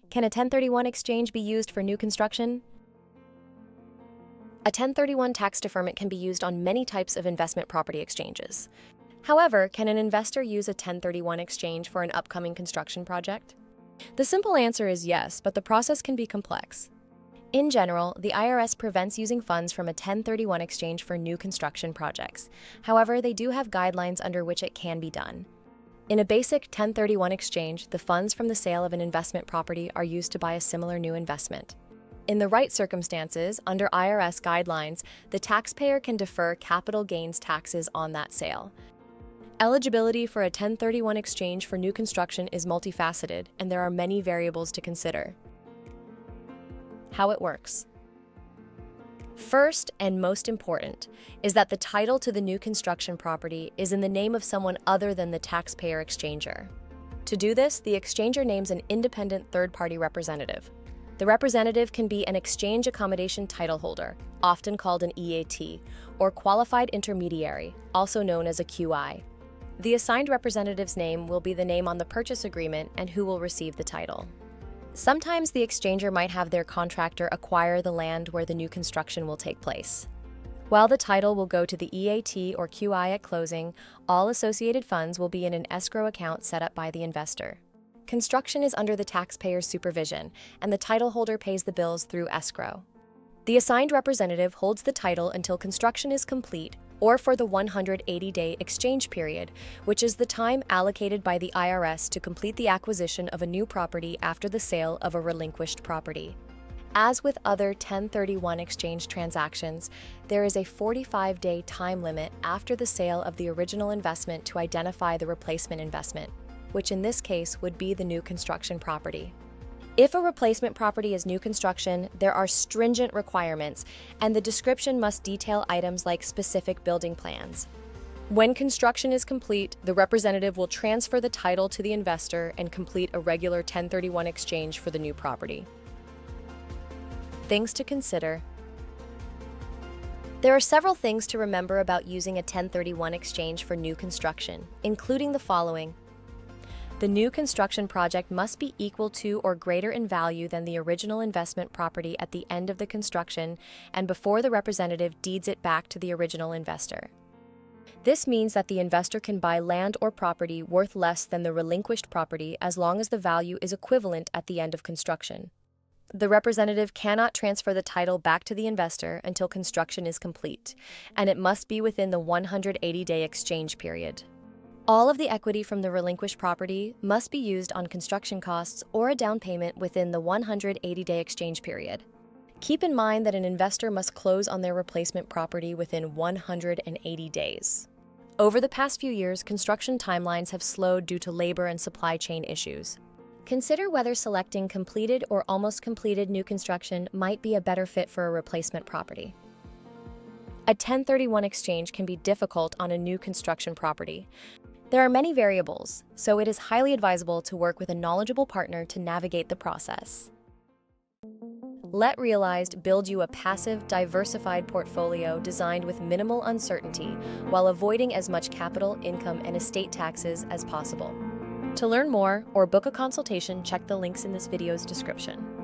Can a 1031 exchange be used for new construction? A 1031 tax deferment can be used on many types of investment property exchanges. However, can an investor use a 1031 exchange for an upcoming construction project? The simple answer is yes, but the process can be complex. In general, the IRS prevents using funds from a 1031 exchange for new construction projects. However, they do have guidelines under which it can be done. In a basic 1031 exchange, the funds from the sale of an investment property are used to buy a similar new investment. In the right circumstances, under IRS guidelines, the taxpayer can defer capital gains taxes on that sale. Eligibility for a 1031 exchange for new construction is multifaceted, and there are many variables to consider. How it works. First, and most important, is that the title to the new construction property is in the name of someone other than the taxpayer exchanger. To do this, the exchanger names an independent third-party representative. The representative can be an exchange accommodation title holder, often called an EAT, or qualified intermediary, also known as a QI. The assigned representative's name will be the name on the purchase agreement and who will receive the title. Sometimes the exchanger might have their contractor acquire the land where the new construction will take place. While the title will go to the EAT or QI at closing, all associated funds will be in an escrow account set up by the investor. Construction is under the taxpayer's supervision, and the title holder pays the bills through escrow. The assigned representative holds the title until construction is complete or for the 180-day exchange period, which is the time allocated by the IRS to complete the acquisition of a new property after the sale of a relinquished property. As with other 1031 exchange transactions, there is a 45-day time limit after the sale of the original investment to identify the replacement investment, which in this case would be the new construction property. If a replacement property is new construction, there are stringent requirements, and the description must detail items like specific building plans. When construction is complete, the representative will transfer the title to the investor and complete a regular 1031 exchange for the new property. Things to consider. There are several things to remember about using a 1031 exchange for new construction, including the following. The new construction project must be equal to or greater in value than the original investment property at the end of the construction and before the representative deeds it back to the original investor. This means that the investor can buy land or property worth less than the relinquished property as long as the value is equivalent at the end of construction. The representative cannot transfer the title back to the investor until construction is complete, and it must be within the 180-day exchange period. All of the equity from the relinquished property must be used on construction costs or a down payment within the 180-day exchange period. Keep in mind that an investor must close on their replacement property within 180 days. Over the past few years, construction timelines have slowed due to labor and supply chain issues. Consider whether selecting completed or almost completed new construction might be a better fit for a replacement property. A 1031 exchange can be difficult on a new construction property. There are many variables, so it is highly advisable to work with a knowledgeable partner to navigate the process. Let Realized build you a passive, diversified portfolio designed with minimal uncertainty while avoiding as much capital, income, and estate taxes as possible. To learn more or book a consultation, check the links in this video's description.